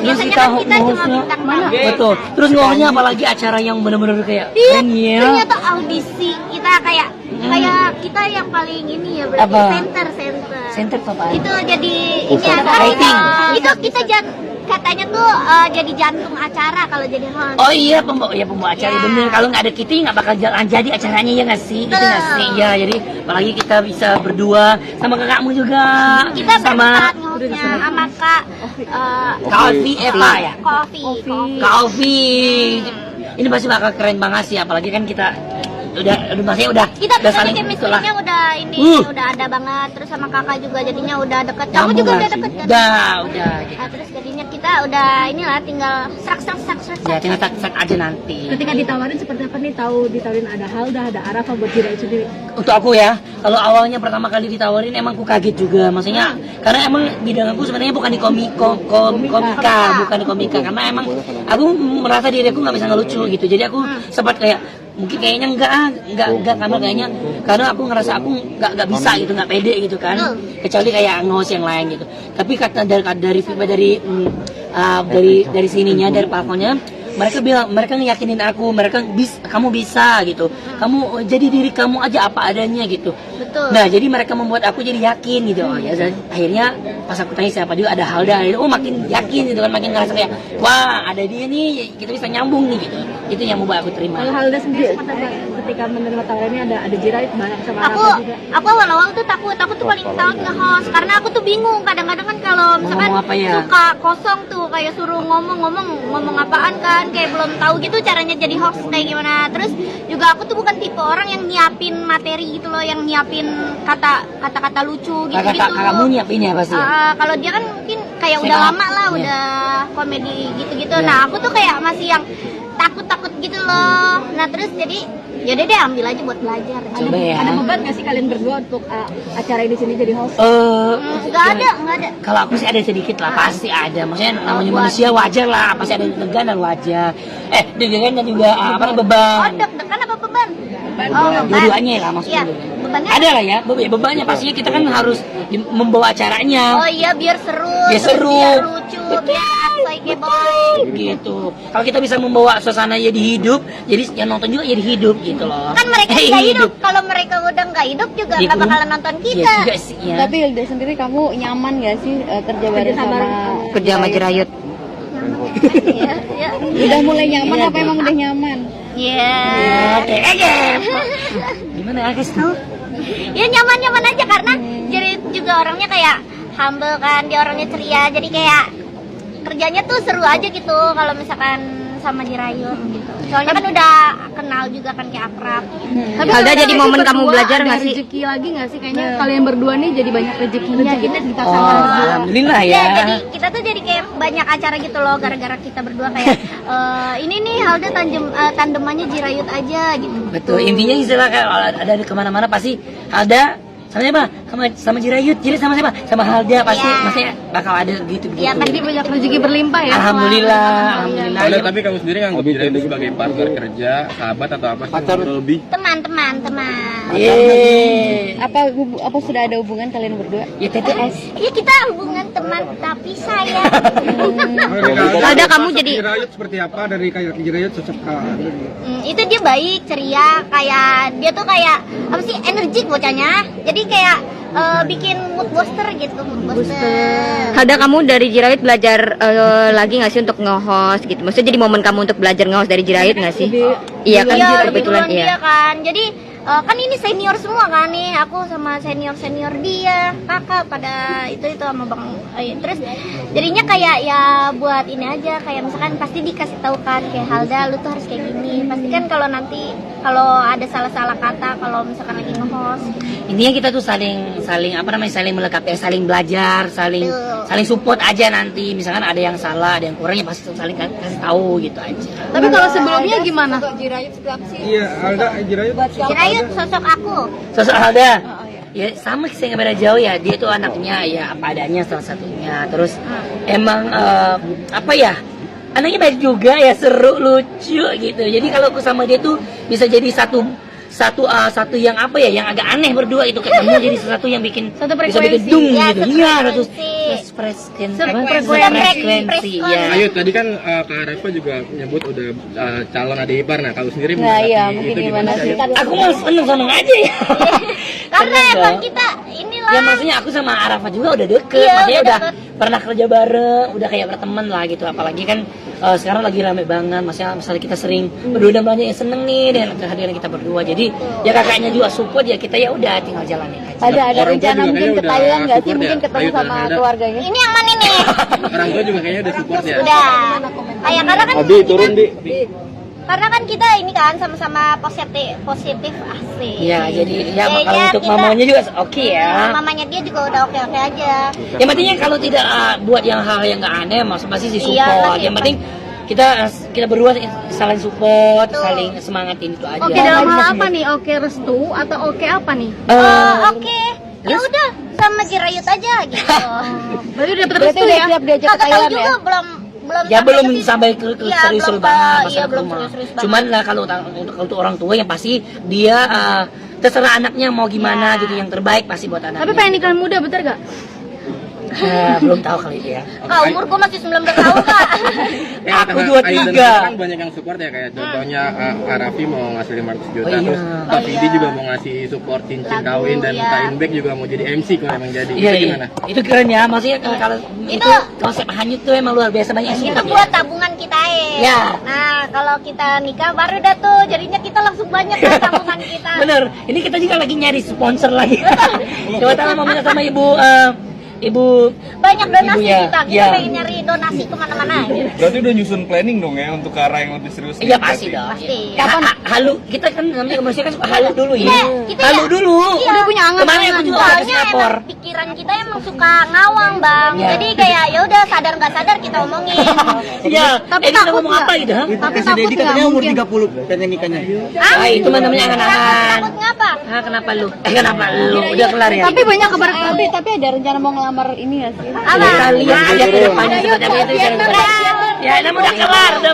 Terus biasanya kita kan kita cuma ngehostnya bintang mana? tamu. Betul. Terus ngomongnya apalagi acara yang benar-benar kayak Iya, keren ya. ternyata audisi kita kayak kita yang paling ini ya berarti Apa? center. Center apa? Itu jadi ini Pusat apa? rating. Itu kita katanya tuh jadi jantung acara kalau jadi host. Oh iya, pembawa acara Ya. bener. Kalau nggak ada kita nggak bakal jalan jadi acaranya ya nggak sih? Gitu nggak sih? Ya jadi apalagi kita bisa berdua sama kakakmu juga. Kita sama berempat ngehostnya sama Kak Kak Ovi Eva ya. Coffee. Kak Ovi. Ini pasti bakal keren banget sih, apalagi kan kita udah maksudnya udah Kita saling biasanya itulah. chemistry-nya udah ini udah ada banget, terus sama kakak juga jadinya udah deket. Kamu Nyambung juga lah udah sih. deket kan? Udah gitu. Nah, terus jadinya kita udah inilah tinggal serak. Ya tinggal tak aja nanti. Ketika ditawarin seperti apa nih? Tahu ditawarin ada Halda, ada Arafa buat Jira itu sendiri. Untuk aku ya, kalau awalnya pertama kali ditawarin emang aku kaget juga, maksudnya karena emang bidang aku sebenarnya bukan di komika, bukan di komika, karena emang aku merasa diri aku nggak bisa ngelucu gitu, jadi aku sempat kayak mungkin kayaknya enggak karena aku ngerasa aku nggak bisa gitu, nggak pede gitu kan, kecuali kayak nge-host yang lain gitu. Tapi kata dari feedback dari sininya, dari platformnya, mereka ngeyakinin aku, kamu bisa gitu, kamu jadi diri kamu aja apa adanya gitu. Betul. Nah jadi mereka membuat aku jadi yakin gitu. Oh ya, dan akhirnya pas aku tanya siapa dia, ada Halda, makin yakin gitu kan, makin ngerasa kayak wah ada dia nih, kita bisa nyambung nih gitu. Itu yang membuat aku terima. Kalau Halda sendiri ketika menerima tawarannya ada Jira bareng sama Arafa juga. Aku awal-awal tuh takut tuh paling takut nge-host karena aku tuh bingung kadang-kadang kan kalau misalkan Ngomong apa ya? suka kosong tuh kayak suruh ngomong apaan kan, kayak belum tahu gitu caranya jadi host kayak gimana. Terus juga aku tuh bukan tipe orang yang nyiapin materi gitu loh, yang nyiapin kata-kata lucu gitu. Kamu nyiapin ya pasti. Kalau dia kan mungkin kayak udah lama lah, udah komedi gitu-gitu. Nah aku tuh kayak masih yang takut gitu loh. Nah terus jadi yaudah deh ambil aja buat belajar. Coba ya. Ada beban nggak sih kalian berdua untuk acara di sini jadi host? Nggak ada. Kalau aku sih ada sedikit lah, pasti ada. Maksudnya namanya manusia wajar lah, pasti ada deg-degan dan wajar. Deg-degan dan juga beban. Deg-degan apa beban? Beban. Dua-duanya lah maksudnya. Iya, bebannya. Ada lah ya, bebannya pastinya kita kan harus membawa acaranya. Oh iya, biar seru. Biar seru. Biar lucu, biar boy. Gitu. Kalau kita bisa membawa suasana jadi hidup, jadi yang nonton juga jadi hidup gitu loh. Kan mereka nggak hidup. Kalau mereka udah nggak hidup juga nggak bakalan nonton kita. Iya juga sih ya. Tapi Hilda sendiri kamu nyaman gak sih kerja bareng sama Jirayut? Ya. Udah mulai nyaman apa emang udah nyaman? Iya. Oke. Gimana guys tuh? Ya nyaman aja karena jadi juga orangnya kayak humble kan, dia orangnya ceria, jadi kayak kerjanya tuh seru aja gitu kalau misalkan sama Jirayut gitu. Soalnya kan udah kenal juga kan, kayak akrab. Tapi Halda jadi momen kamu belajar nggak sih? Rezeki lagi nggak sih? Kayaknya kalian berdua nih jadi banyak rezekinya gitu. Kita Oh, alhamdulillah Ya, ya. jadi kita tuh jadi kayak banyak acara gitu loh gara-gara kita berdua kayak ini nih Halda tandemannya Jirayut aja gitu. Betul, intinya istilah kalau ada di kemana-mana pasti ada sama siapa? Sama Jirayut, jadi sama siapa? Sama Halda pasti, Iya. maksudnya bakal ada gitu. Iya, Jadi banyak rezeki berlimpah ya. Alhamdulillah. Halda, tapi kamu sendiri nganggap Jirayut sebagai partner kerja, sahabat atau apa sih? Atau lebih? Teman. Yeay. Apa sudah ada hubungan kalian berdua? Ya TTS. Iya, kita hubungan teman tapi sayang. Halda, kamu jadi Jirayut seperti apa dari kayak Jirayut cocok ke Itu dia baik, ceria, kayak dia tuh kayak apa sih, energik bocahnya. Jadi kayak bikin mood booster gitu, Halda, kamu dari Jirayut belajar lagi nggak sih untuk nge-host gitu? Maksudnya jadi momen kamu untuk belajar nge-host dari Jirayut nggak sih? Iya kan, kebetulan dia iya. kan. Jadi kan ini senior semua kan nih, aku sama senior dia, kakak pada itu sama bang. Terus jadinya kayak ya buat ini aja, kayak misalkan pasti dikasih tahu kan kayak Halda lu tuh harus kayak gini. Pasti kan kalau nanti kalau ada salah-salah kata kalau misalkan lagi nge-host. Intinya kita tuh saling saling melengkapi, saling belajar, saling support aja nanti. Misalkan ada yang salah, ada yang kurang, ya pasti saling kasih tahu gitu aja. Tapi kalau sebelumnya gimana? Iya, Halda Jirayut. Jirayut sosok aku. Sosok Halda. Ya sama sih, nggak beda jauh ya. Dia tuh anaknya ya apa adanya salah satunya. Terus emang apa ya? Anaknya baik juga ya, seru, lucu gitu. Jadi kalau aku sama dia tuh bisa jadi satu yang apa ya, yang agak aneh berdua itu ketemu jadi sesuatu yang bikin Satu bisa bikin frekuensi. dung Ya, gitu. satu Iya, satu Frekuensi. Iya. Ayo tadi kan Kak Arafa juga nyebut udah calon adik ipar. Nah, kalau sendiri Nah, menanggapi iya, itu mungkin gimana sih? Ayo? Aku mau seneng aja ya. Karena Seneng emang dong. kita inilah. Ya maksudnya aku sama Arafa juga udah deket, Iya, maksudnya udah udah deket. pernah kerja bareng, udah kayak berteman lah gitu. Apalagi kan sekarang lagi rame banget, misalnya kita sering berdua dan banyak yang seneng nih dengan kehadiran kita berdua. Jadi ya kakaknya juga support, ya kita ya udah tinggal jalanin aja. Ada Orang tua rencana juga mungkin kayaknya ke udah Thailand nggak sih? support Mungkin ya? ketemu Ayo, sama ada. keluarganya. Ini yang mana nih? Orang tua juga kayaknya udah support ya. Udah. Kayak karena kan Abi turun di. karena kan kita ini kan sama-sama positif asik. Ya jadi ya Kayaknya kalau untuk kita- mamanya juga oke ya. Mamanya dia juga udah oke-oke aja. Yang pentingnya kalau tidak buat yang hal yang nggak aneh, masih di Iya, support. masih Yang penting kita berdua saling support, saling semangatin itu aja. Oke, dalam hal apa nih? Oke restu atau oke apa nih? Oke. Ya udah sama Jirayut aja gitu. Berarti udah Berarti restu udah ya? siap diajak ke Kakak tahu Thailand juga ya? belum Ya belum ke situ. sampai ke Iya, serius belum banget ke- masalah iya, belum rumah. serius banget. Cuman lah kalau untuk orang tua yang pasti dia terserah anaknya mau gimana Ya. gitu, yang terbaik pasti buat anaknya. Tapi pengen nikah muda, bener gak? Belum tahu kali ya. Kak, umurku masih 19 tahun, Kak. Ya, Aku karena 23. Ayu dan Kak kan banyak yang support ya, kayak contohnya Kak Raffi mau ngasih 500 juta, Oh, iya. terus Kak Oh, Vidi iya. juga mau ngasih support cincin Lagu, kawin, dan iya. Kak Inbek juga mau jadi MC kalau emang jadi. Iya, Itu iya. gimana? Itu keren ya, maksudnya kalau itu konsep hanyut tuh emang luar biasa, banyak yang Itu support buat ya. tabungan kita Ya. Nah, kalau kita nikah baru dah tuh, jadinya kita langsung banyak kan tabungan kita. Bener, ini kita juga lagi nyari sponsor lagi. Coba tanya mau minta sama ibu Banyak donasi Ibu ya, kita ya. pengen nyari donasi kemana-mana. Berarti udah nyusun planning dong ya untuk ke arah yang lebih serius. Iya pasti dong. Pasti. Kapan halu kita kan namanya manusia kan suka halu dulu ya. Iya, kita Halu ya- dulu. iya. Udah punya angan-angan. Kemarin aku juga ke Soalnya Singapura. emang pikiran kita emang suka ngawang, Bang. Ya. Jadi kayak ya udah sadar nggak sadar kita omongin. Iya, Tapi kita takut ngomong nggak? apa gitu? Ha? Tapi takut nggak mungkin? 30 pengen nikahnya. Ah, itu mah namanya angan-angan. Takut ngapa? Ah, kenapa lu? Kenapa lu? Udah kelar ya? Tapi banyak kabar, tapi ada rencana mau ngelamar ini gak sih? Apa? Kita lihat aja ke depannya seperti apa itu. Ya, namun udah kelar, udah